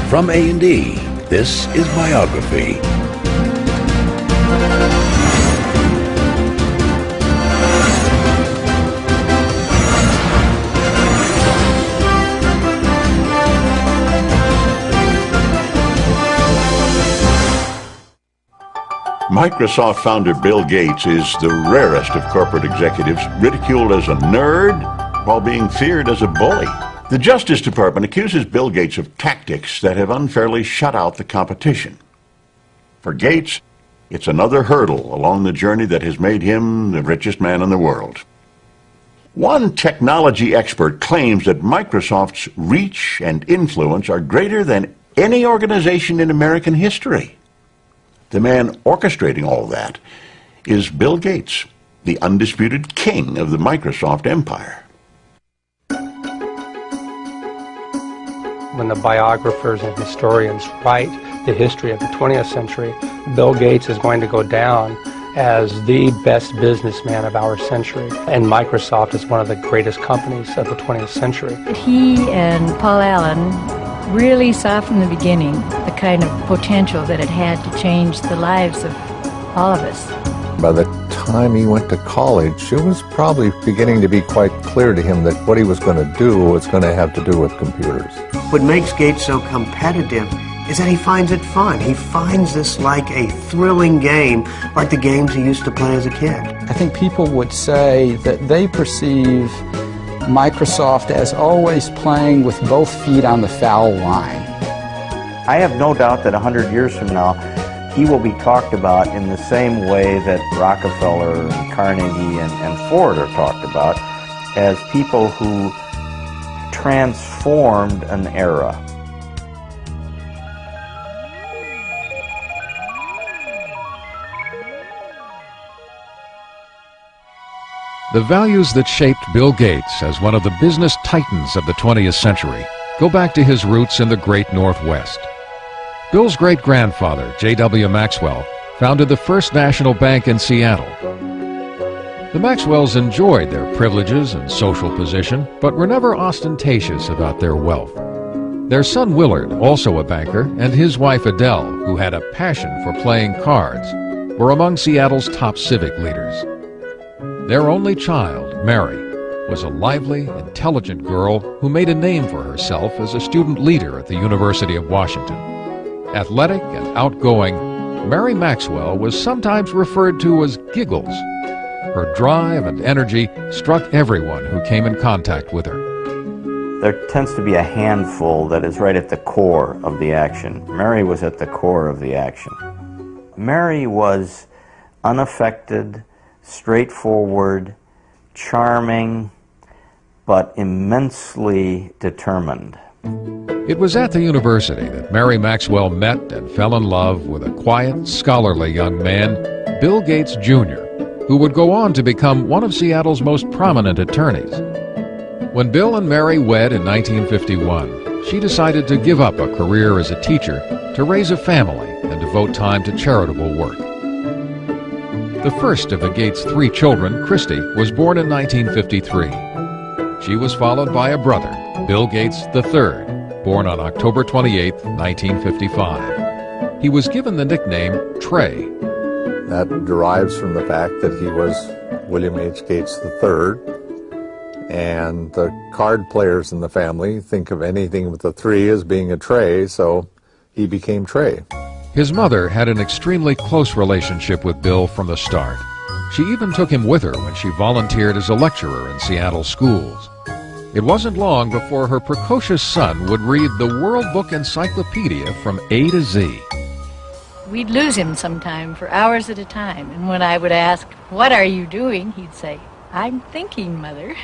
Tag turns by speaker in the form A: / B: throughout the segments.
A: From A&E, this is Biography.
B: Microsoft founder Bill Gates is the rarest of corporate executives, ridiculed as a nerd while being feared as a bully. The Justice Department accuses Bill Gates of tactics that have unfairly shut out the competition. For Gates, it's another hurdle along the journey that has made him the richest man in the world. One technology expert claims that Microsoft's reach and influence are greater than any organization in American history. The man orchestrating all that is Bill Gates, the undisputed king of the Microsoft empire.
C: When the biographers and historians write the history of the 20th century, Bill Gates is going to go down as the best businessman of our century. And Microsoft is one of the greatest companies of the 20th century.
D: He and Paul Allen really saw from the beginning the kind of potential that it had to change the lives of all of us.
E: By the time he went to college, it was probably beginning to be quite clear to him that what he was going to do was going to have to do with computers.
F: What makes Gates so competitive is that he finds it fun. He finds this like a thrilling game, like the games he used to play as a kid.
G: I think people would say that they perceive Microsoft as always playing with both feet on the foul line.
H: I have no doubt that 100 years from now, he will be talked about in the same way that Rockefeller and Carnegie and Ford are talked about, as people who transformed an era.
I: The values that shaped Bill Gates as one of the business titans of the 20th century go back to his roots in the great Northwest. Bill's great-grandfather, J.W. Maxwell, founded the First National Bank in Seattle. The Maxwells enjoyed their privileges and social position, but were never ostentatious about their wealth. Their son Willard, also a banker, and his wife Adele, who had a passion for playing cards, were among Seattle's top civic leaders. Their only child, Mary, was a lively, intelligent girl who made a name for herself as a student leader at the University of Washington. Athletic and outgoing, Mary Maxwell was sometimes referred to as Giggles. Her drive and energy struck everyone who came in contact with her.
H: There tends to be a handful that is right at the core of the action. Mary was at the core of the action. Mary was unaffected, straightforward, charming, but immensely determined.
I: It was at the university that Mary Maxwell met and fell in love with a quiet, scholarly young man, Bill Gates, Jr., who would go on to become one of Seattle's most prominent attorneys. When Bill and Mary wed in 1951, she decided to give up a career as a teacher to raise a family and devote time to charitable work. The first of the Gates' 3 children, Christy, was born in 1953. She was followed by a brother, Bill Gates III, born on October 28, 1955. He was given the nickname Trey.
E: That derives from the fact that he was William H. Gates III, and the card players in the family think of anything with a 3 as being a Trey, so he became Trey.
I: His mother had an extremely close relationship with Bill from the start. She even took him with her when she volunteered as a lecturer in Seattle schools. It wasn't long before her precocious son would read the World Book Encyclopedia from A to Z.
D: We'd lose him sometime for hours at a time, and when I would ask, "What are you doing?" he'd say, "I'm thinking, Mother."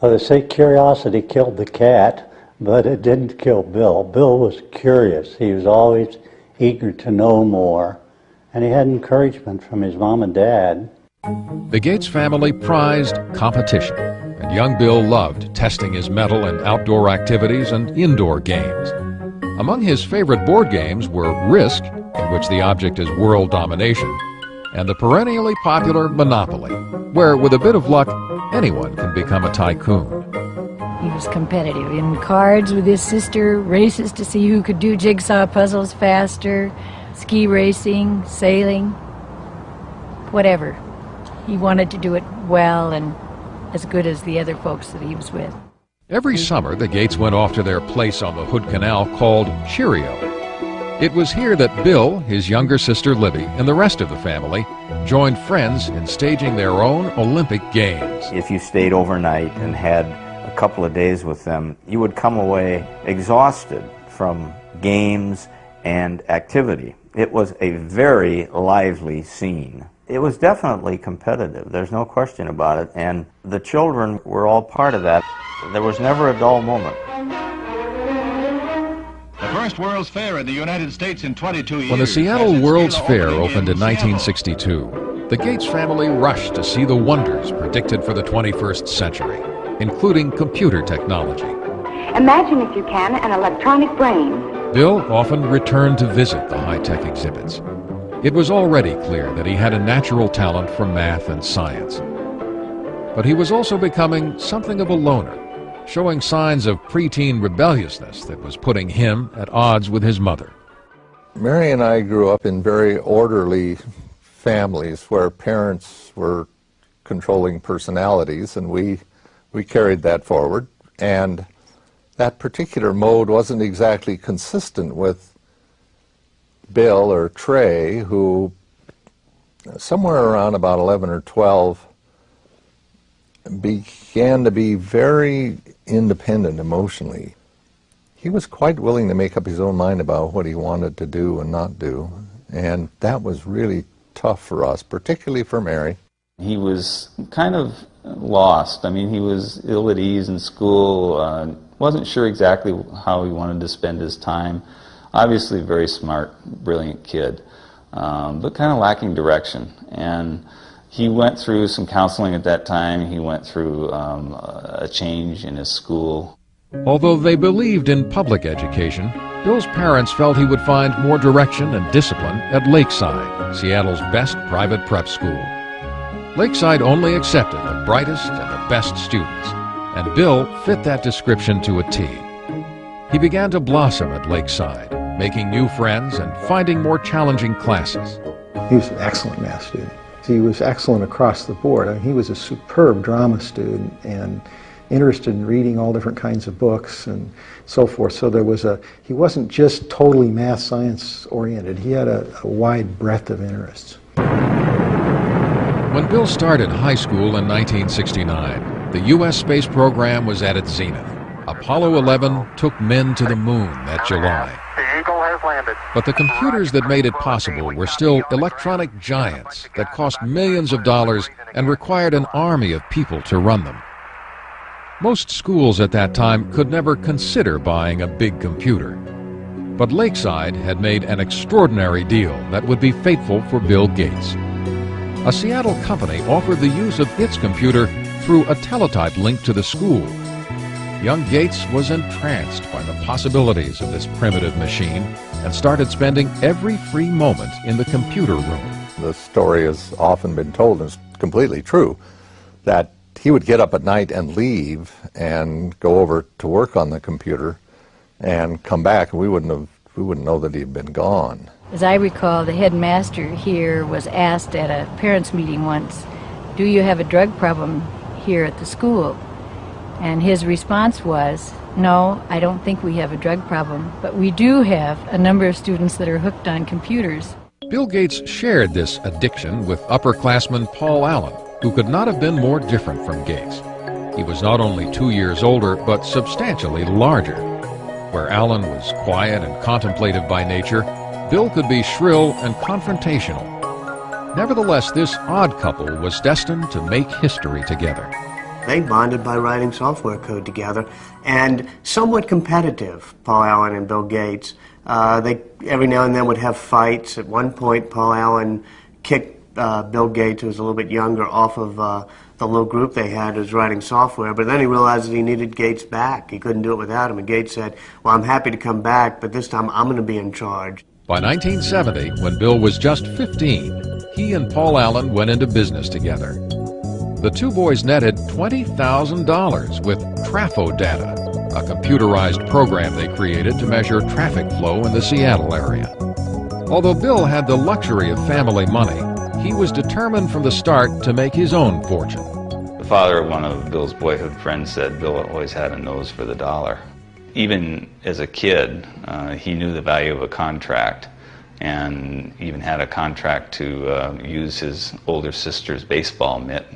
J: Well, they say curiosity killed the cat, but it didn't kill Bill. Bill was curious. He was always eager to know more, and he had encouragement from his mom and dad.
I: The Gates family prized competition, and young Bill loved testing his mettle in outdoor activities and indoor games. Among his favorite board games were Risk, in which the object is world domination, and the perennially popular Monopoly, where with a bit of luck, anyone can become a tycoon.
D: He was competitive in cards with his sister, races to see who could do jigsaw puzzles faster, ski racing, sailing, whatever. He wanted to do it well and as good as the other folks that he was with.
I: Every summer, the Gates went off to their place on the Hood Canal called Cheerio. It was here that Bill, his younger sister Libby, and the rest of the family joined friends in staging their own Olympic Games.
H: If you stayed overnight and had a couple of days with them, you would come away exhausted from games and activity. It was a very lively scene. It was definitely competitive, there's no question about it, and the children were all part of that. There was never a dull moment.
K: The first World's Fair in the United States in 22 years.
I: When the Seattle World's Fair opened in 1962, the Gates family rushed to see the wonders predicted for the 21st century, including computer technology.
L: Imagine, if you can, an electronic brain.
I: Bill often returned to visit the high-tech exhibits. It was already clear that he had a natural talent for math and science. But he was also becoming something of a loner, showing signs of preteen rebelliousness that was putting him at odds with his mother.
E: Mary and I grew up in very orderly families where parents were controlling personalities, and we carried that forward. And that particular mode wasn't exactly consistent with Bill or Trey, who somewhere around about 11 or 12 began to be very independent emotionally. He was quite willing to make up his own mind about what he wanted to do and not do, and that was really tough for us, particularly for Mary.
M: He was kind of lost. I mean, he was ill at ease in school, wasn't sure exactly how he wanted to spend his time. Obviously a very smart, brilliant kid, but kind of lacking direction. And he went through some counseling at that time. He went through a change in his school.
I: Although they believed in public education, Bill's parents felt he would find more direction and discipline at Lakeside, Seattle's best private prep school. Lakeside only accepted the brightest and the best students, and Bill fit that description to a T. He began to blossom at Lakeside, making new friends and finding more challenging classes.
N: He was an excellent math student. He was excellent across the board. I mean, he was a superb drama student and interested in reading all different kinds of books and so forth. So he wasn't just totally math science oriented. He had a wide breadth of interests.
I: When Bill started high school in 1969, the U.S. space program was at its zenith. Apollo 11 took men to the moon that July.
O: The Eagle has landed.
I: But the computers that made it possible were still electronic giants that cost millions of dollars and required an army of people to run them. Most schools at that time could never consider buying a big computer. But Lakeside had made an extraordinary deal that would be fateful for Bill Gates. A Seattle company offered the use of its computer through a teletype link to the school. Young Gates was entranced by the possibilities of this primitive machine and started spending every free moment in the computer room.
E: The story has often been told, and it's completely true, that he would get up at night and leave and go over to work on the computer and come back, and we wouldn't know that he'd been gone.
D: As I recall, the headmaster here was asked at a parents' meeting once, "Do you have a drug problem here at the school?" And his response was, "No, I don't think we have a drug problem, but we do have a number of students that are hooked on computers."
I: Bill Gates shared this addiction with upperclassman Paul Allen, who could not have been more different from Gates. He was not only 2 years older, but substantially larger. Where Allen was quiet and contemplative by nature, Bill could be shrill and confrontational. Nevertheless, this odd couple was destined to make history together.
F: They bonded by writing software code together, and somewhat competitive, Paul Allen and Bill Gates. They every now and then would have fights. At one point, Paul Allen kicked Bill Gates, who was a little bit younger, off of the little group they had who was writing software, but then he realized that he needed Gates back. He couldn't do it without him, and Gates said, "Well, I'm happy to come back, but this time I'm going to be in charge."
I: By 1970, when Bill was just 15, he and Paul Allen went into business together. The two boys netted $20,000 with Trafo data, a computerized program they created to measure traffic flow in the Seattle area. Although Bill had the luxury of family money, he was determined from the start to make his own fortune.
M: The father of one of Bill's boyhood friends said Bill always had a nose for the dollar. Even as a kid, he knew the value of a contract, and even had a contract to use his older sister's baseball mitt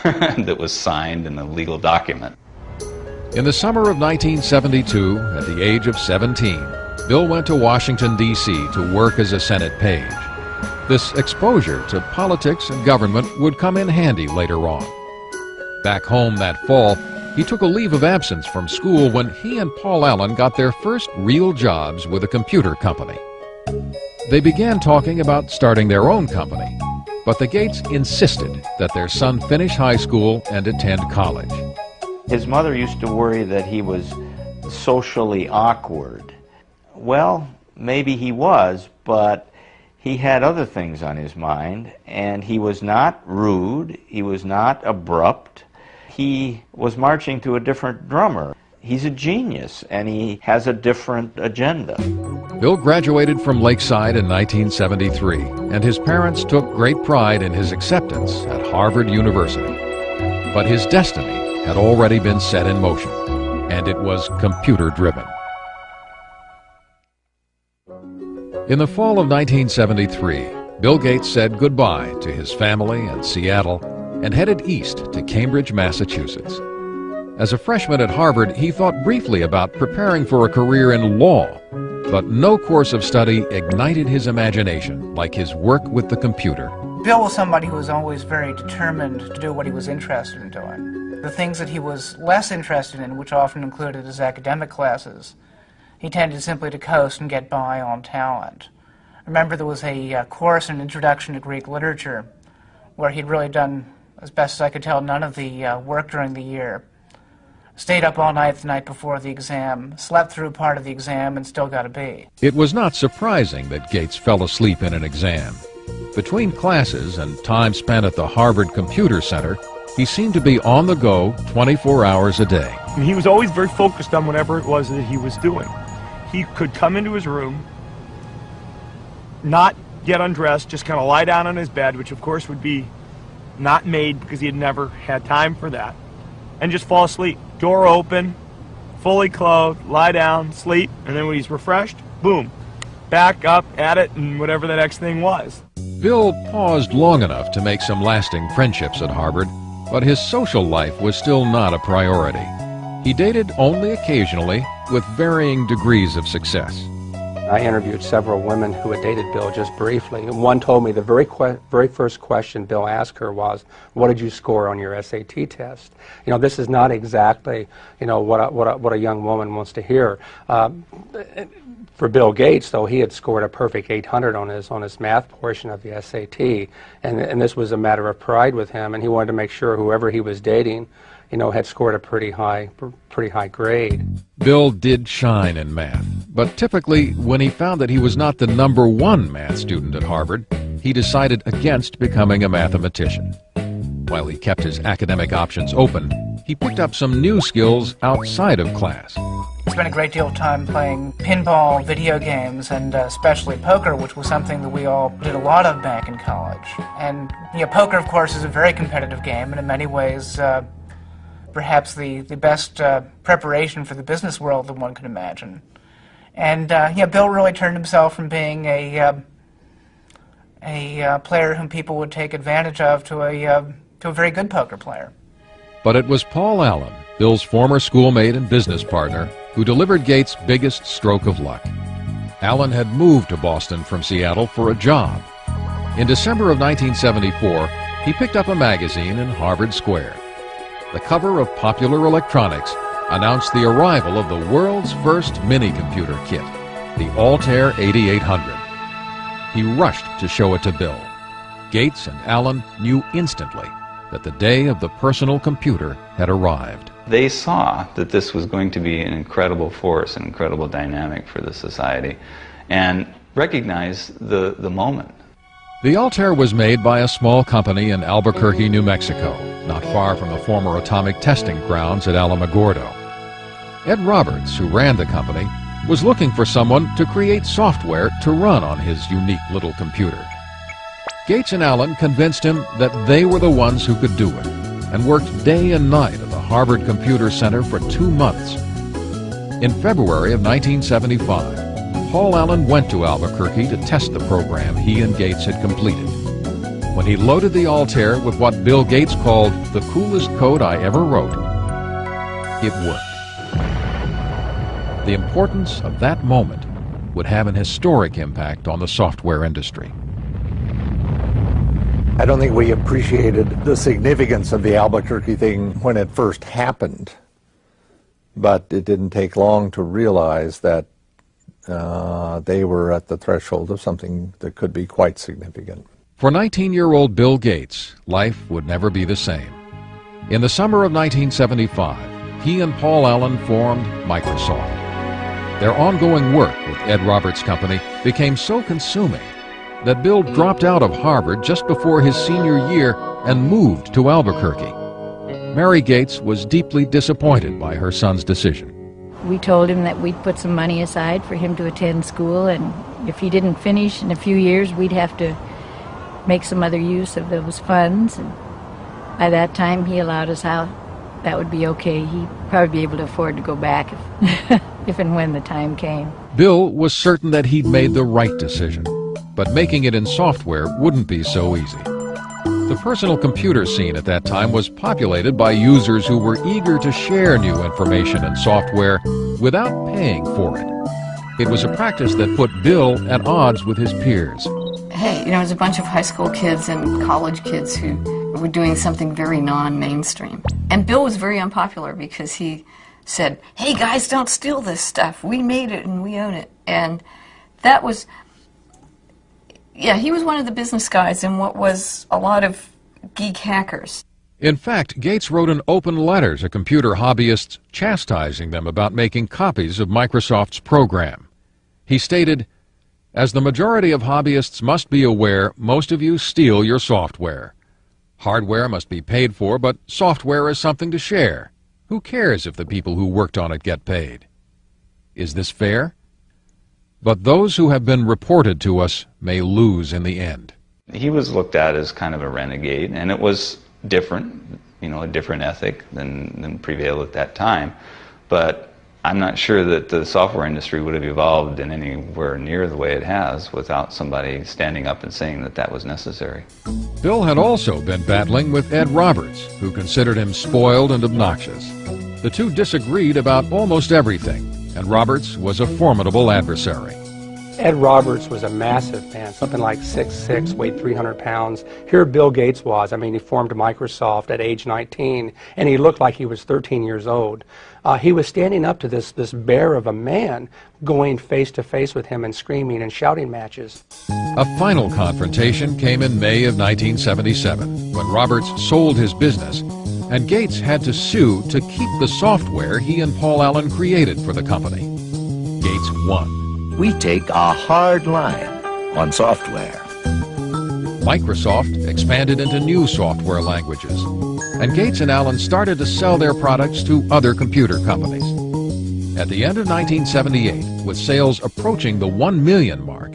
M: that was signed in a legal document.
I: In the summer of 1972, at the age of 17, Bill went to Washington, D.C. to work as a Senate page. This exposure to politics and government would come in handy later on. Back home that fall, he took a leave of absence from school when he and Paul Allen got their first real jobs with a computer company. They began talking about starting their own company, but the Gates insisted that their son finish high school and attend college.
H: His mother used to worry that he was socially awkward. Well, maybe he was, but he had other things on his mind, and he was not rude, he was not abrupt. He was marching to a different drummer. He's a genius, and he has a different agenda.
I: Bill graduated from Lakeside in 1973, and his parents took great pride in his acceptance at Harvard University. But his destiny had already been set in motion, and it was computer-driven. In the fall of 1973, Bill Gates said goodbye to his family and Seattle and headed east to Cambridge, Massachusetts. As a freshman at Harvard, he thought briefly about preparing for a career in law, but no course of study ignited his imagination like his work with the computer.
O: Bill was somebody who was always very determined to do what he was interested in doing. The things that he was less interested in, which often included his academic classes, he tended simply to coast and get by on talent. I remember there was a course in Introduction to Greek Literature where he'd really done, as best as I could tell, none of the work during the year. Stayed up all night the night before the exam, slept through part of the exam, and still got a B.
I: It was not surprising that Gates fell asleep in an exam. Between classes and time spent at the Harvard Computer Center, he seemed to be on the go 24 hours a day.
P: He was always very focused on whatever it was that he was doing. He could come into his room, not get undressed, just kind of lie down on his bed, which of course would be not made because he had never had time for that, and just fall asleep. Door open, fully clothed, lie down, sleep, and then when he's refreshed, boom, back up at it and whatever the next thing was.
I: Bill paused long enough to make some lasting friendships at Harvard, but his social life was still not a priority. He dated only occasionally, with varying degrees of success.
C: I interviewed several women who had dated Bill just briefly, and one told me the very first question Bill asked her was, "What did you score on your SAT test?" You know, this is not exactly, you know, what a young woman wants to hear. For Bill Gates, though, he had scored a perfect 800 on his math portion of the SAT, and this was a matter of pride with him, and he wanted to make sure whoever he was dating, you know, had scored a pretty high grade.
I: Bill did shine in math, but typically when he found that he was not the #1 math student at Harvard, he decided against becoming a mathematician. While he kept his academic options open, he picked up some new skills outside of class.
O: Spent a great deal of time playing pinball, video games, and especially poker, which was something that we all did a lot of back in college. And you know, poker, of course, is a very competitive game, and in many ways, perhaps the best preparation for the business world that one could imagine. And yeah, Bill really turned himself from being a player whom people would take advantage of to a very good poker player.
I: But it was Paul Allen, Bill's former schoolmate and business partner, who delivered Gates' biggest stroke of luck. Allen had moved to Boston from Seattle for a job. In December of 1974, he picked up a magazine in Harvard Square. The cover of Popular Electronics announced the arrival of the world's first mini-computer kit, the Altair 8800. He rushed to show it to Bill. Gates and Allen knew instantly that the day of the personal computer had arrived.
M: They saw that this was going to be an incredible force, an incredible dynamic for the society, and recognized the moment.
I: The Altair was made by a small company in Albuquerque, New Mexico, not far from the former atomic testing grounds at Alamogordo. Ed Roberts, who ran the company, was looking for someone to create software to run on his unique little computer. Gates and Allen convinced him that they were the ones who could do it, and worked day and night at the Harvard Computer Center for 2 months. In February of 1975, Paul Allen went to Albuquerque to test the program he and Gates had completed. When he loaded the Altair with what Bill Gates called the coolest code I ever wrote, it worked. The importance of that moment would have an historic impact on the software industry.
E: I don't think we appreciated the significance of the Albuquerque thing when it first happened, but it didn't take long to realize that they were at the threshold of something that could be quite significant.
I: For 19-year-old Bill Gates, life would never be the same. In the summer of 1975, he and Paul Allen formed Microsoft. Their ongoing work with Ed Roberts' company became so consuming that Bill dropped out of Harvard just before his senior year and moved to Albuquerque. Mary Gates was deeply disappointed by her son's decision.
D: We told him that we'd put some money aside for him to attend school, and if he didn't finish in a few years, we'd have to make some other use of those funds. And by that time, he allowed us out. That would be okay. He'd probably be able to afford to go back if and when the time came.
I: Bill was certain that he'd made the right decision, but making it in software wouldn't be so easy. The personal computer scene at that time was populated by users who were eager to share new information and software without paying for it. It was a practice that put Bill at odds with his peers.
Q: Hey, there's a bunch of high school kids and college kids who were doing something very non-mainstream. And Bill was very unpopular because he said, hey guys, don't steal this stuff. We made it and we own it. And that was... yeah, he was one of the business guys in what was a lot of geek hackers.
I: In fact, Gates wrote an open letter to computer hobbyists chastising them about making copies of Microsoft's program. He stated, "As the majority of hobbyists must be aware, most of you steal your software. Hardware must be paid for, but software is something to share. Who cares if the people who worked on it get paid? Is this fair? But those who have been reported to us may lose in the end."
M: He was looked at as kind of a renegade, and it was different, a different ethic than prevailed at that time. But I'm not sure that the software industry would have evolved in anywhere near the way it has without somebody standing up and saying that that was necessary.
I: Bill had also been battling with Ed Roberts, who considered him spoiled and obnoxious. The two disagreed about almost everything, and Roberts was a formidable adversary.
C: Ed Roberts was a massive man, something like 6'6", weighed 300 pounds. Here Bill Gates was. He formed Microsoft at age 19, and he looked like he was 13 years old. He was standing up to this bear of a man, going face to face with him and screaming and shouting matches.
I: A final confrontation came in May of 1977, when Roberts sold his business, and Gates had to sue to keep the software he and Paul Allen created for the company. Gates won.
A: We take a hard line on software.
I: Microsoft expanded into new software languages, and Gates and Allen started to sell their products to other computer companies. At the end of 1978, with sales approaching the 1 million mark,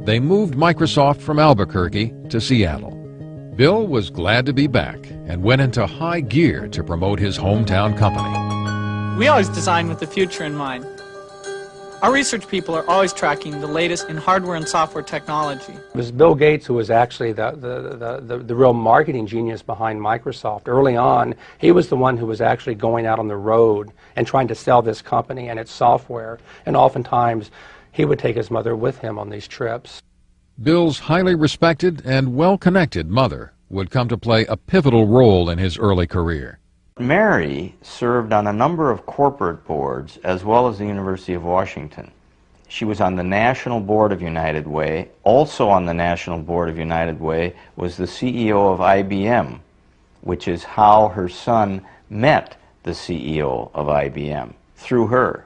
I: they moved Microsoft from Albuquerque to Seattle. Bill was glad to be back and went into high gear to promote his hometown company.
R: We always design with the future in mind. Our research people are always tracking the latest in hardware and software technology.
C: It was Bill Gates who was actually the real marketing genius behind Microsoft. Early on, he was the one who was actually going out on the road and trying to sell this company and its software. And oftentimes, he would take his mother with him on these trips.
I: Bill's highly respected and well-connected mother would come to play a pivotal role in his early career.
H: Mary served on a number of corporate boards as well as the University of Washington. She was on the National Board of United Way. Also on the National Board of United Way was the CEO of IBM, which is how her son met the CEO of IBM, through her.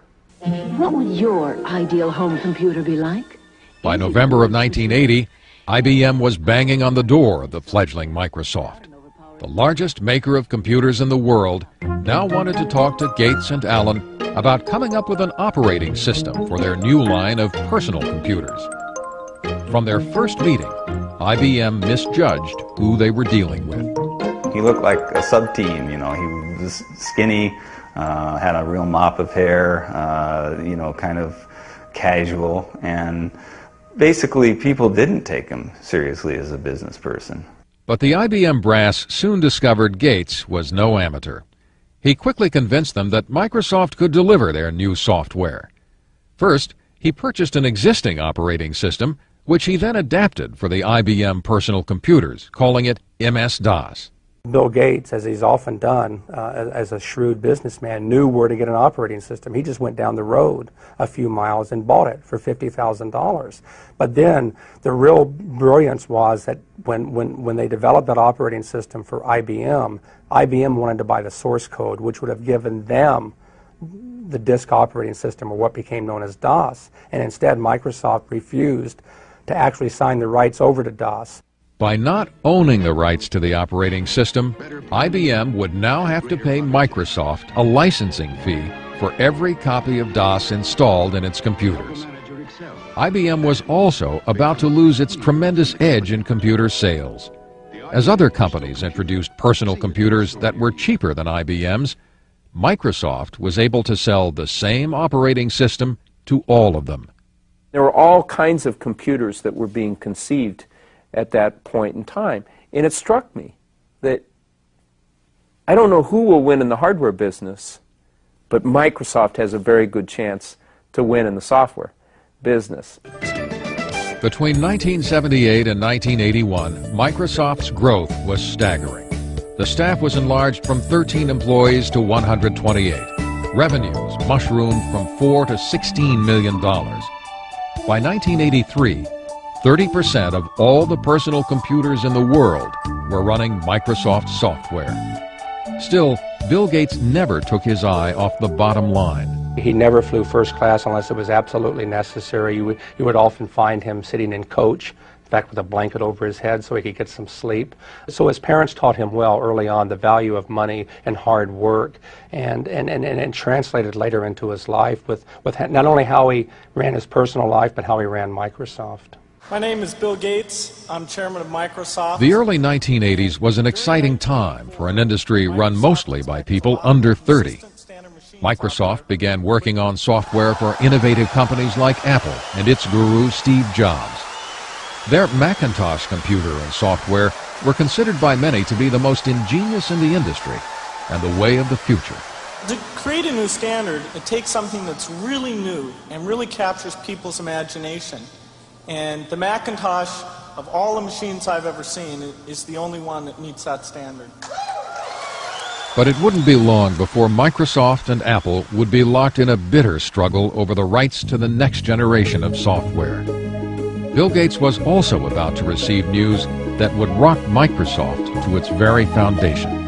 S: What would your ideal home computer be like?
I: By November of 1980, IBM was banging on the door of the fledgling Microsoft. The largest maker of computers in the world now wanted to talk to Gates and Allen about coming up with an operating system for their new line of personal computers. From their first meeting, IBM misjudged who they were dealing with.
M: He looked like a sub-teen, you know. He was skinny, had a real mop of hair, you know, kind of casual, and basically people didn't take him seriously as a business person.
I: But the IBM brass soon discovered Gates was no amateur. He quickly convinced them that Microsoft could deliver their new software. First, he purchased an existing operating system, which he then adapted for the IBM personal computers, calling it MS-DOS.
C: Bill Gates, as he's often done as a shrewd businessman, knew where to get an operating system. He just went down the road a few miles and bought it for $50,000. But then the real brilliance was that when they developed that operating system for IBM, IBM wanted to buy the source code, which would have given them the disk operating system, or what became known as DOS. And instead, Microsoft refused to actually sign the rights over to DOS.
I: By not owning the rights to the operating system, IBM would now have to pay Microsoft a licensing fee for every copy of DOS installed in its computers. IBM was also about to lose its tremendous edge in computer sales. As other companies introduced personal computers that were cheaper than IBM's, Microsoft was able to sell the same operating system to all of them.
S: There were all kinds of computers that were being conceived at that point in time. And it struck me that I don't know who will win in the hardware business, but Microsoft has a very good chance to win in the software business.
I: Between 1978 and 1981, Microsoft's growth was staggering. The staff was enlarged from 13 employees to 128. Revenues mushroomed from $4 to $16 million. By 1983, 30% of all the personal computers in the world were running Microsoft software. Still, Bill Gates never took his eye off the bottom line.
C: He never flew first class unless it was absolutely necessary. You would often find him sitting in coach, in fact with a blanket over his head so he could get some sleep. So his parents taught him well early on the value of money and hard work, and translated later into his life with not only how he ran his personal life, but how he ran Microsoft.
R: My name is Bill Gates. I'm chairman of Microsoft.
I: The early 1980s was an exciting time for an industry run mostly by people under 30. Microsoft began working on software for innovative companies like Apple and its guru Steve Jobs. Their Macintosh computer and software were considered by many to be the most ingenious in the industry and the way of the future.
R: To create a new standard, it takes something that's really new and really captures people's imagination. And the Macintosh, of all the machines I've ever seen, is the only one that meets that standard.
I: But it wouldn't be long before Microsoft and Apple would be locked in a bitter struggle over the rights to the next generation of software. Bill Gates was also about to receive news that would rock Microsoft to its very foundation.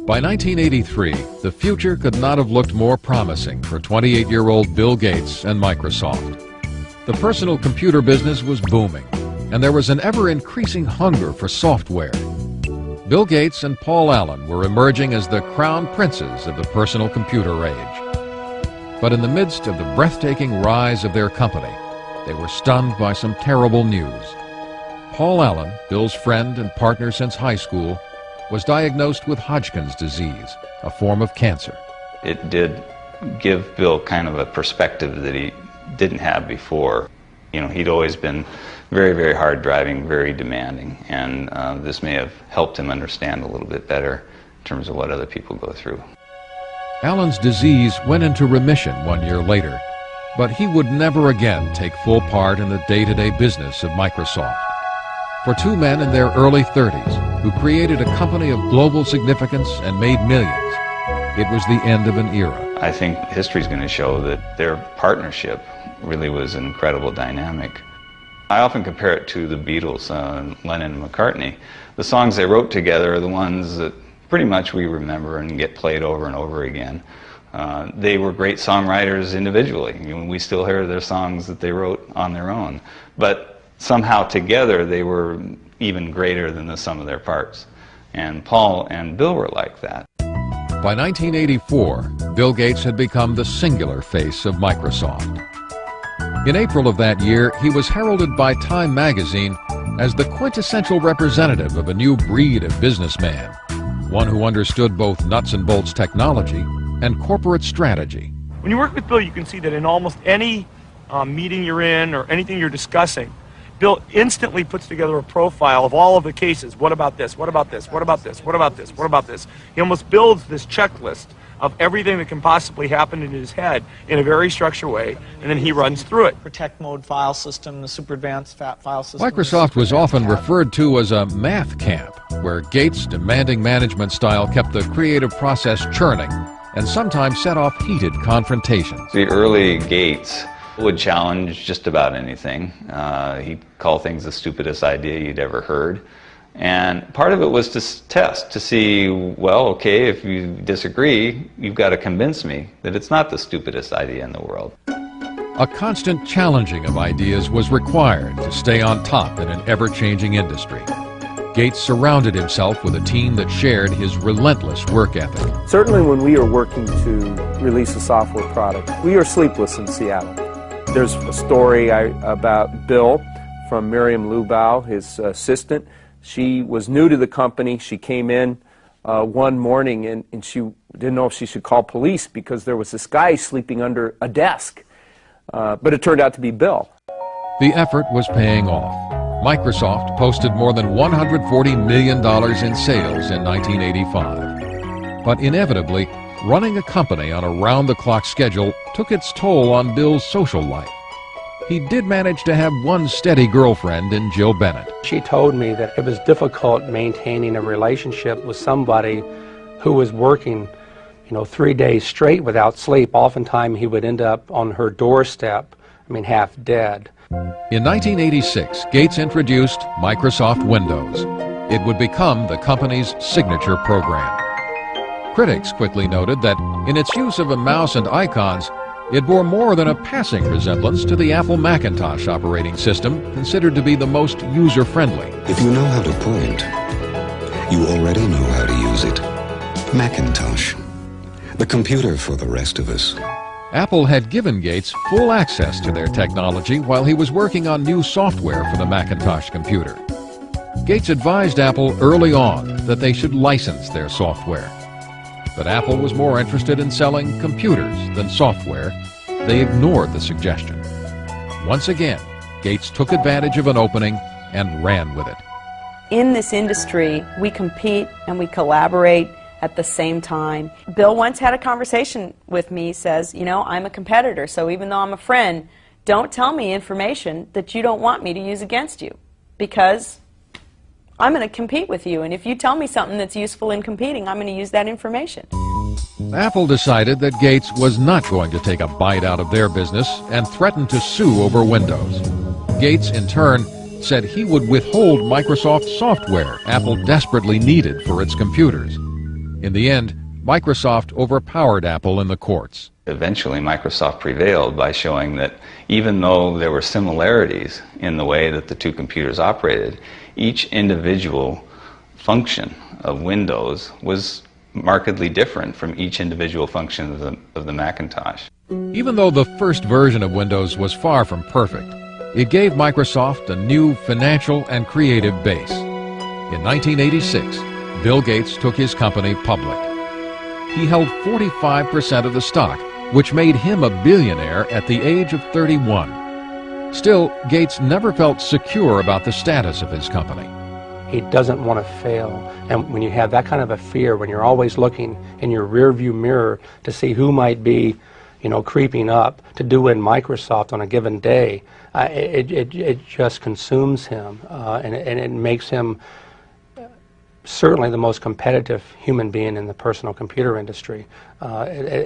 I: By 1983, the future could not have looked more promising for 28-year-old Bill Gates and Microsoft. The personal computer business was booming, and there was an ever-increasing hunger for software. Bill Gates and Paul Allen were emerging as the crown princes of the personal computer age. But in the midst of the breathtaking rise of their company, they were stunned by some terrible news. Paul Allen, Bill's friend and partner since high school, was diagnosed with Hodgkin's disease, a form of cancer.
M: It did give Bill kind of a perspective that he didn't have before. You know, he'd always been very, very hard driving, very demanding, and this may have helped him understand a little bit better in terms of what other people go through.
I: Allen's disease went into remission 1 year later, but he would never again take full part in the day-to-day business of Microsoft. For two men in their early 30s who created a company of global significance and made millions, it was the end of an era.
M: I think history's going to show that their partnership really was an incredible dynamic. I often compare it to the Beatles, Lennon and McCartney. The songs they wrote together are the ones that pretty much we remember and get played over and over again. They were great songwriters individually. You know, we still hear their songs that they wrote on their own. But somehow together they were even greater than the sum of their parts. And Paul and Bill were like that.
I: By 1984, Bill Gates had become the singular face of Microsoft. In April of that year, he was heralded by Time magazine as the quintessential representative of a new breed of businessman, one who understood both nuts and bolts technology and corporate strategy.
P: When you work with Bill, you can see that in almost any meeting you're in or anything you're discussing, Bill instantly puts together a profile of all of the cases. What about this? What about this? What about this? What about this? What about this? He almost builds this checklist of everything that can possibly happen in his head in a very structured way, and then he runs through it.
R: Protect mode file system, the super advanced file system.
I: Microsoft was often referred to as a math camp, where Gates' demanding management style kept the creative process churning and sometimes set off heated confrontations.
M: The early Gates would challenge just about anything. He'd call things the stupidest idea you'd ever heard. And part of it was to test, to see, well, okay, if you disagree, you've got to convince me that it's not the stupidest idea in the world.
I: A constant challenging of ideas was required to stay on top in an ever-changing industry. Gates surrounded himself with a team that shared his relentless work ethic.
S: Certainly when we are working to release a software product, we are sleepless in Seattle. There's a story about Bill from Miriam Lubau, his assistant. She was new to the company. She came in one morning and she didn't know if she should call police because there was this guy sleeping under a desk. But it turned out to be Bill.
I: The effort was paying off. Microsoft posted more than $140 million in sales in 1985. But inevitably, running a company on a round-the-clock schedule took its toll on Bill's social life. He did manage to have one steady girlfriend in Jill Bennett.
C: She told me that it was difficult maintaining a relationship with somebody who was working, 3 days straight without sleep. Oftentimes he would end up on her doorstep, half dead.
I: In 1986, Gates introduced Microsoft Windows. It would become the company's signature program. Critics quickly noted that in its use of a mouse and icons, it bore more than a passing resemblance to the Apple Macintosh operating system, considered to be the most user-friendly.
T: If you know how to point, you already know how to use it. Macintosh, the computer for the rest of us.
I: Apple had given Gates full access to their technology while he was working on new software for the Macintosh computer. Gates advised Apple early on that they should license their software. But Apple was more interested in selling computers than software. They ignored the suggestion. Once again, Gates took advantage of an opening and ran with it.
U: In this industry, we compete and we collaborate at the same time. Bill once had a conversation with me, says, I'm a competitor, so even though I'm a friend, don't tell me information that you don't want me to use against you, because I'm going to compete with you, and if you tell me something that's useful in competing, I'm going to use that information.
I: Apple decided that Gates was not going to take a bite out of their business and threatened to sue over Windows. Gates, in turn, said he would withhold Microsoft software Apple desperately needed for its computers. In the end, Microsoft overpowered Apple in the courts.
M: Eventually, Microsoft prevailed by showing that even though there were similarities in the way that the two computers operated, each individual function of Windows was markedly different from each individual function of the Macintosh.
I: Even though the first version of Windows was far from perfect, it gave Microsoft a new financial and creative base. In 1986, Bill Gates took his company public. He held 45% of the stock, which made him a billionaire at the age of 31. Still, Gates never felt secure about the status of his company.
C: He doesn't want to fail. And when you have that kind of a fear, when you're always looking in your rearview mirror to see who might be, creeping up to do in Microsoft on a given day, it just consumes him, and it makes him certainly the most competitive human being in the personal computer industry.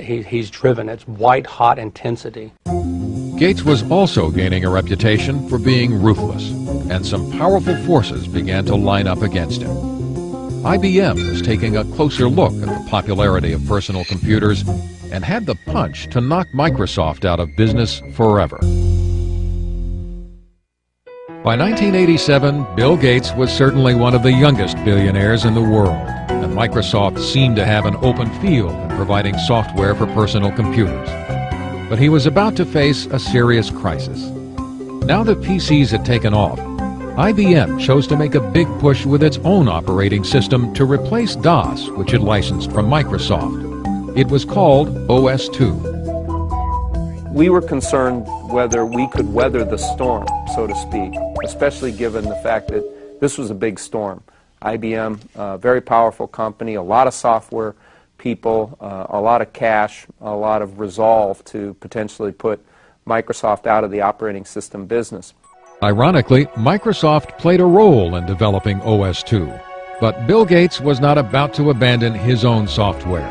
C: He's driven. It's white-hot intensity.
I: Gates was also gaining a reputation for being ruthless, and some powerful forces began to line up against him. IBM was taking a closer look at the popularity of personal computers and had the punch to knock Microsoft out of business forever. By 1987, Bill Gates was certainly one of the youngest billionaires in the world, and Microsoft seemed to have an open field in providing software for personal computers. But he was about to face a serious crisis. Now that PCs had taken off, IBM chose to make a big push with its own operating system to replace DOS, which it licensed from Microsoft. It was called OS/2.
S: We were concerned whether we could weather the storm, so to speak, especially given the fact that this was a big storm. IBM, a very powerful company, a lot of software people, a lot of cash, a lot of resolve to potentially put Microsoft out of the operating system business.
I: Ironically, Microsoft played a role in developing OS/2, but Bill Gates was not about to abandon his own software.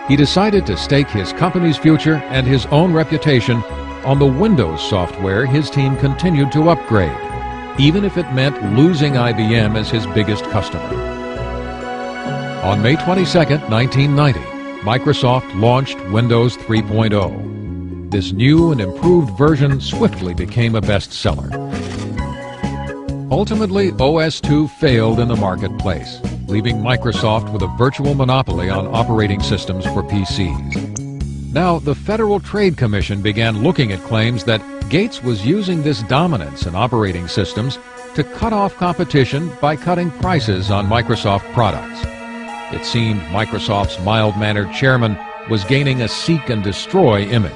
I: He decided to stake his company's future and his own reputation on the Windows software his team continued to upgrade, even if it meant losing IBM as his biggest customer. On May 22, 1990, Microsoft launched Windows 3.0. This new and improved version swiftly became a bestseller. Ultimately, OS/2 failed in the marketplace, leaving Microsoft with a virtual monopoly on operating systems for PCs. Now, the Federal Trade Commission began looking at claims that Gates was using this dominance in operating systems to cut off competition by cutting prices on Microsoft products. It seemed Microsoft's mild-mannered chairman was gaining a seek and destroy image.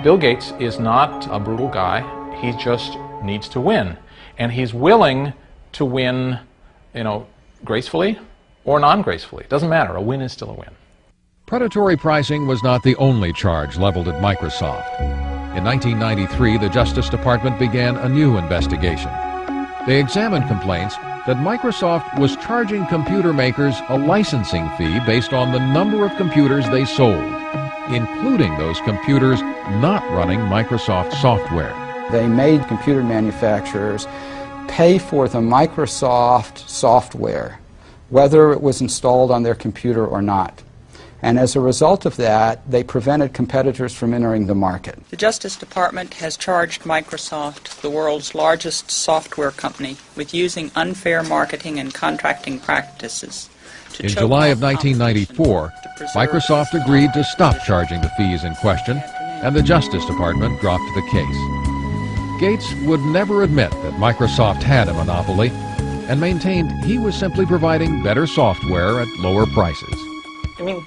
B: Bill Gates is not a brutal guy. He just needs to win. And he's willing to win, gracefully or non-gracefully. It doesn't matter. A win is still a win.
I: Predatory pricing was not the only charge leveled at Microsoft. In 1993, the Justice Department began a new investigation. They examined complaints that Microsoft was charging computer makers a licensing fee based on the number of computers they sold, including those computers not running Microsoft software.
G: They made computer manufacturers pay for the Microsoft software, whether it was installed on their computer or not. And as a result of that, they prevented competitors from entering the market.
V: The Justice Department has charged Microsoft, the world's largest software company, with using unfair marketing and contracting practices.
I: In July of 1994, Microsoft agreed to stop charging the fees in question, and the Justice Department dropped the case. Gates would never admit that Microsoft had a monopoly and maintained he was simply providing better software at lower prices.
O: I mean,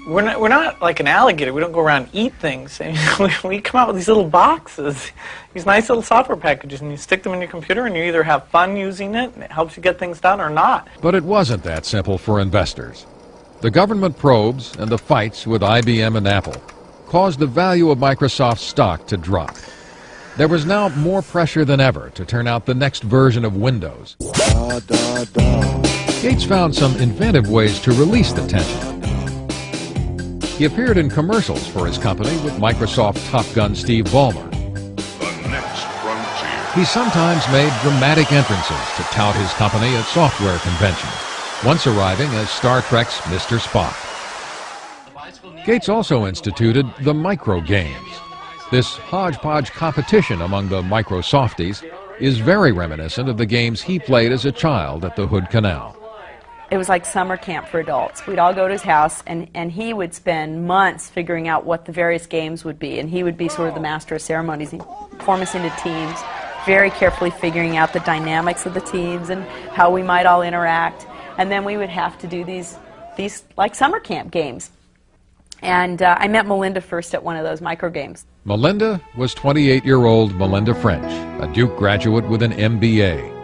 O: we're not like an alligator. We don't go around and eat things. I mean, we come out with these little boxes, these nice little software packages, and you stick them in your computer, and you either have fun using it, and it helps you get things done, or not.
I: But it wasn't that simple for investors. The government probes and the fights with IBM and Apple caused the value of Microsoft's stock to drop. There was now more pressure than ever to turn out the next version of Windows. Gates found some inventive ways to release the tension. He appeared in commercials for his company with Microsoft Top Gun Steve Ballmer. He sometimes made dramatic entrances to tout his company at software conventions, once arriving as Star Trek's Mr. Spock. Gates also instituted the micro games. This hodgepodge competition among the Microsofties is very reminiscent of the games he played as a child at the Hood Canal.
U: It was like summer camp for adults. We'd all go to his house, and he would spend months figuring out what the various games would be, and he would be sort of the master of ceremonies. He'd form us into teams, very carefully figuring out the dynamics of the teams and how we might all interact, and then we would have to do these like summer camp games. And I met Melinda first at one of those micro games.
I: Melinda was 28-year-old Melinda French, a Duke graduate with an MBA.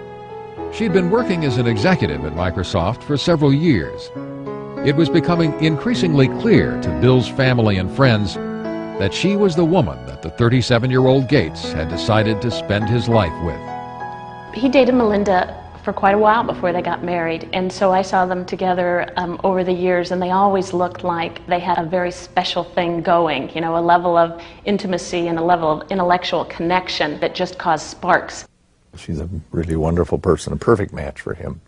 I: She'd been working as an executive at Microsoft for several years. It was becoming increasingly clear to Bill's family and friends that she was the woman that the 37-year-old Gates had decided to spend his life with.
W: He dated Melinda for quite a while before they got married, and so I saw them together over the years, and they always looked like they had a very special thing going, you know, a level of intimacy and a level of intellectual connection that just caused sparks.
E: She's a really wonderful person, a perfect match for him.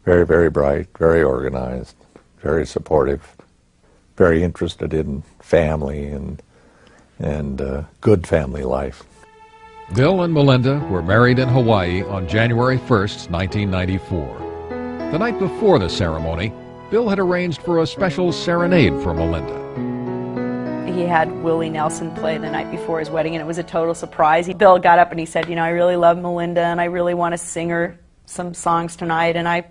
E: Very, very bright, very organized, very supportive, very interested in family and good family life.
I: Bill and Melinda were married in Hawaii on January 1st, 1994. The night before the ceremony, Bill had arranged for a special serenade for Melinda.
U: He had Willie Nelson play the night before his wedding, and it was a total surprise. Bill got up and he said, I really love Melinda, and I really want to sing her some songs tonight, and I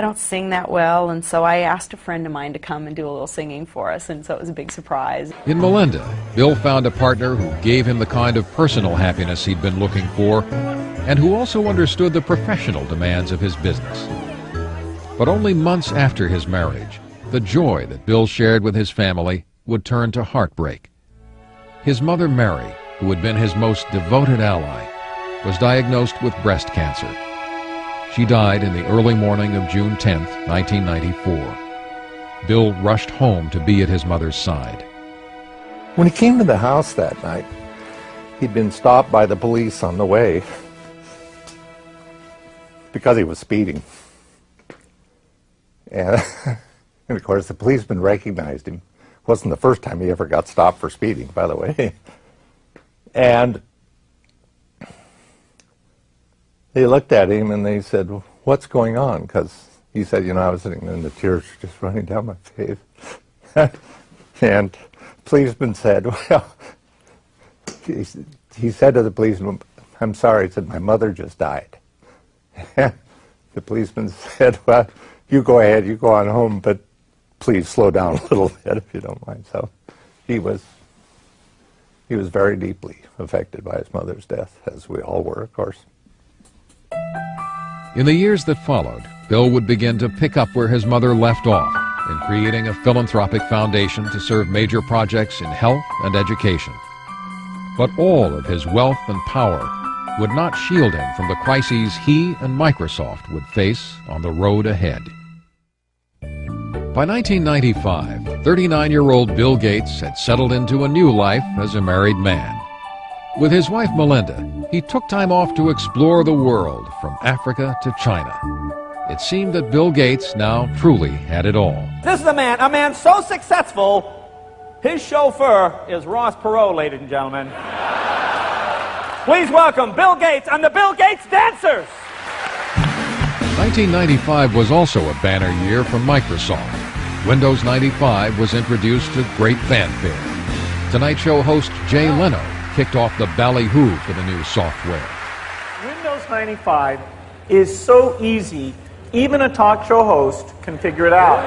U: don't sing that well, and so I asked a friend of mine to come and do a little singing for us, and so it was a big surprise.
I: In Melinda, Bill found a partner who gave him the kind of personal happiness he'd been looking for, and who also understood the professional demands of his business. But only months after his marriage, the joy that Bill shared with his family would turn to heartbreak. His mother, Mary, who had been his most devoted ally, was diagnosed with breast cancer. She died in the early morning of June 10, 1994. Bill rushed home to be at his mother's side.
E: When he came to the house that night, he'd been stopped by the police on the way because he was speeding. And of course, the policeman recognized him. It wasn't the first time he ever got stopped for speeding, by the way. And they looked at him and they said, "What's going on?" Because he said, I was sitting there and the tears were just running down my face. And the policeman said, well, he said to the policeman, "I'm sorry," he said, "my mother just died." The policeman said, "Well, you go ahead, you go on home, but please slow down a little bit if you don't mind." So he was very deeply affected by his mother's death, as we all were, of course.
I: In the years that followed, Bill would begin to pick up where his mother left off in creating a philanthropic foundation to serve major projects in health and education. But all of his wealth and power would not shield him from the crises he and Microsoft would face on the road ahead. By 1995, 39-year-old Bill Gates had settled into a new life as a married man. With his wife Melinda, he took time off to explore the world from Africa to China. It seemed that Bill Gates now truly had it all.
J: This is a man so successful, his chauffeur is Ross Perot, ladies and gentlemen. Please welcome Bill Gates and the Bill Gates Dancers.
I: 1995 was also a banner year for Microsoft. Windows 95 was introduced to great fanfare. Tonight Show host Jay Leno kicked off the ballyhoo for the new software.
P: Windows 95 is so easy, even a talk show host can figure it out.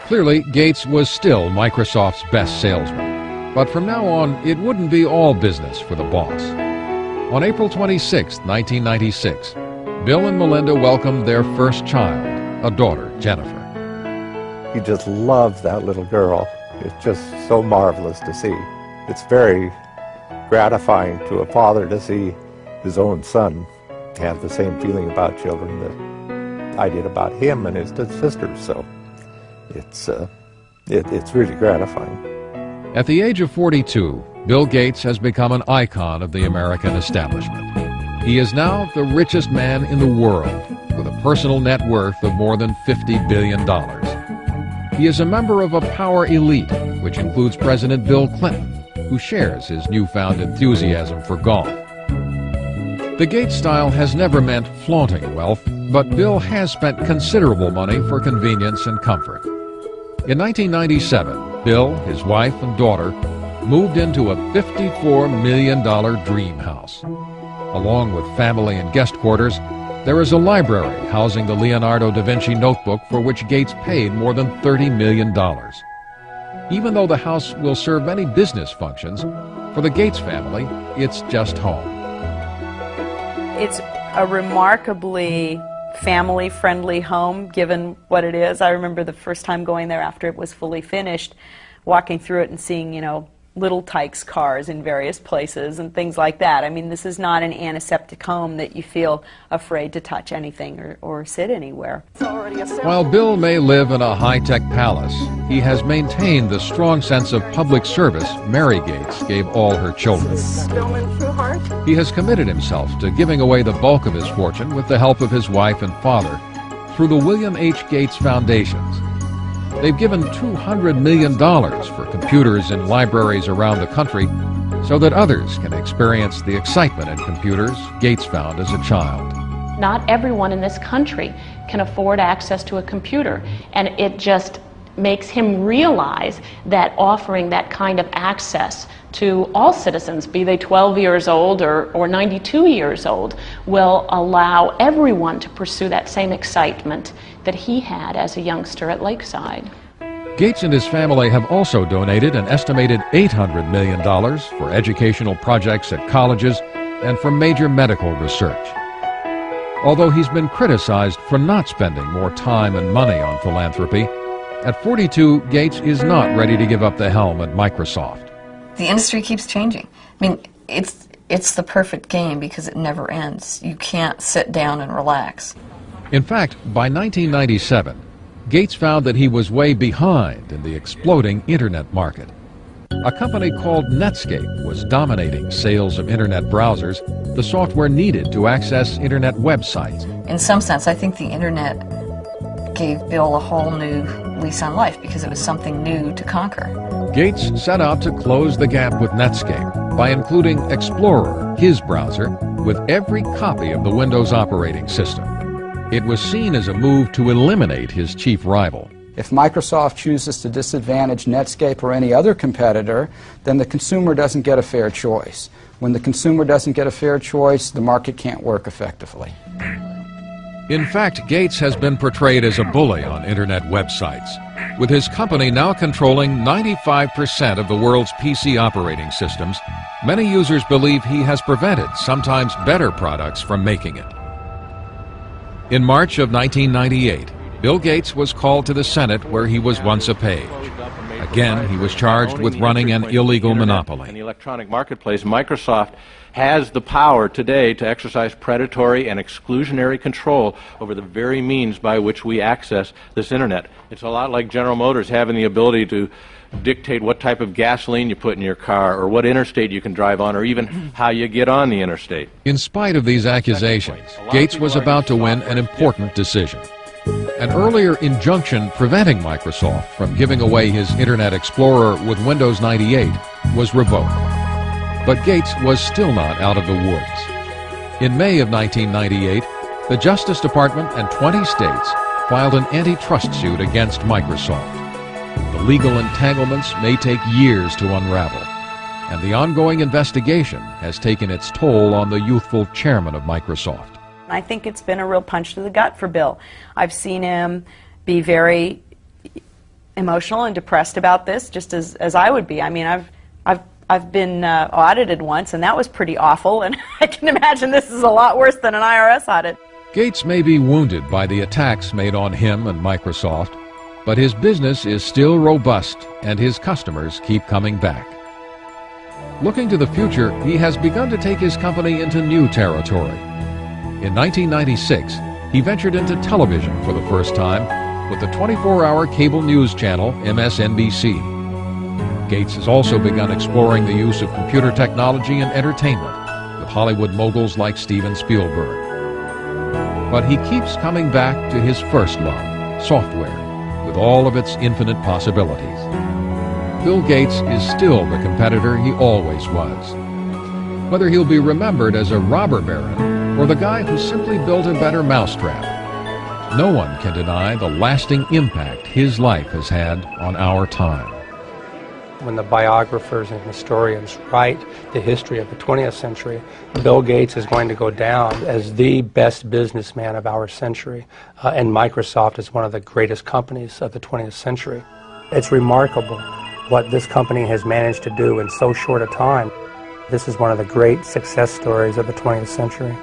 I: Clearly, Gates was still Microsoft's best salesman. But from now on, it wouldn't be all business for the boss. On April 26, 1996, Bill and Melinda welcomed their first child, a daughter, Jennifer.
E: He just loves that little girl. It's just so marvelous to see. It's very gratifying to a father to see his own son have the same feeling about children that I did about him and his sisters. So it's really gratifying.
I: At the age of 42, Bill Gates has become an icon of the American establishment. He is now the richest man in the world, with a personal net worth of more than $50 billion. He is a member of a power elite, which includes President Bill Clinton, who shares his newfound enthusiasm for golf. The Gates style has never meant flaunting wealth, but Bill has spent considerable money for convenience and comfort. In 1997, Bill, his wife, and daughter moved into a $54 million dream house. Along with family and guest quarters, there is a library housing the Leonardo da Vinci notebook for which Gates paid more than $30 million. Even though the house will serve many business functions, for the Gates family, it's just home.
U: It's a remarkably family-friendly home, given what it is. I remember the first time going there after it was fully finished, walking through it and seeing, little Tykes cars in various places and things like that. I mean, this is not an antiseptic home that you feel afraid to touch anything or sit anywhere.
I: While Bill may live in a high-tech palace, he has maintained the strong sense of public service Mary Gates gave all her children. He has committed himself to giving away the bulk of his fortune with the help of his wife and father through the William H. Gates Foundations. They've given $200 million for computers in libraries around the country so that others can experience the excitement in computers Gates found as a child.
W: Not everyone in this country can afford access to a computer, and it just makes him realize that offering that kind of access to all citizens, be they 12 years old or 92 years old, will allow everyone to pursue that same excitement that he had as a youngster at Lakeside.
I: Gates and his family have also donated an estimated $800 million for educational projects at colleges and for major medical research. Although he's been criticized for not spending more time and money on philanthropy, at 42, Gates is not ready to give up the helm at Microsoft.
Q: The industry keeps changing. I mean, it's the perfect game because it never ends. You can't sit down and relax.
I: In fact, by 1997, Gates found that he was way behind in the exploding Internet market. A company called Netscape was dominating sales of Internet browsers, the software needed to access Internet websites.
Q: In some sense, I think the Internet gave Bill a whole new lease on life because it was something new to conquer.
I: Gates set out to close the gap with Netscape by including Explorer, his browser, with every copy of the Windows operating system. It was seen as a move to eliminate his chief rival.
G: If Microsoft chooses to disadvantage Netscape or any other competitor, then the consumer doesn't get a fair choice. When the consumer doesn't get a fair choice, the market can't work effectively.
I: In fact, Gates has been portrayed as a bully on Internet websites, with his company now controlling 95% of the world's PC operating systems. Many users believe he has prevented sometimes better products from making it. In March of 1998, Bill Gates was called to the Senate where he was once a page. Again, he was charged with running an illegal monopoly.
K: In the electronic marketplace, Microsoft has the power today to exercise predatory and exclusionary control over the very means by which we access this Internet. It's a lot like General Motors having the ability to dictate what type of gasoline you put in your car, or what interstate you can drive on, or even how you get on the interstate.
I: In spite of these accusations, Gates was about to win an important decision. An earlier injunction preventing Microsoft from giving away his Internet Explorer with Windows 98 was revoked. But Gates was still not out of the woods. In May of 1998, the Justice Department and 20 states filed an antitrust suit against Microsoft. The legal entanglements may take years to unravel, and the ongoing investigation has taken its toll on the youthful chairman of Microsoft.
U: I think it's been a real punch to the gut for Bill. I've seen him be very emotional and depressed about this, just as I would be. I mean, I've been audited once, and that was pretty awful, and I can imagine this is a lot worse than an IRS audit.
I: Gates may be wounded by the attacks made on him and Microsoft, but his business is still robust, and his customers keep coming back. Looking to the future, he has begun to take his company into new territory. In 1996, he ventured into television for the first time with the 24-hour cable news channel MSNBC. Gates has also begun exploring the use of computer technology in entertainment with Hollywood moguls like Steven Spielberg. But he keeps coming back to his first love, software, with all of its infinite possibilities. Bill Gates is still the competitor he always was. Whether he'll be remembered as a robber baron or the guy who simply built a better mousetrap, no one can deny the lasting impact his life has had on our time.
C: When the biographers and historians write the history of the 20th century, Bill Gates is going to go down as the best businessman of our century, and Microsoft is one of the greatest companies of the 20th century. It's remarkable what this company has managed to do in so short a time. This is one of the great success stories of the 20th century.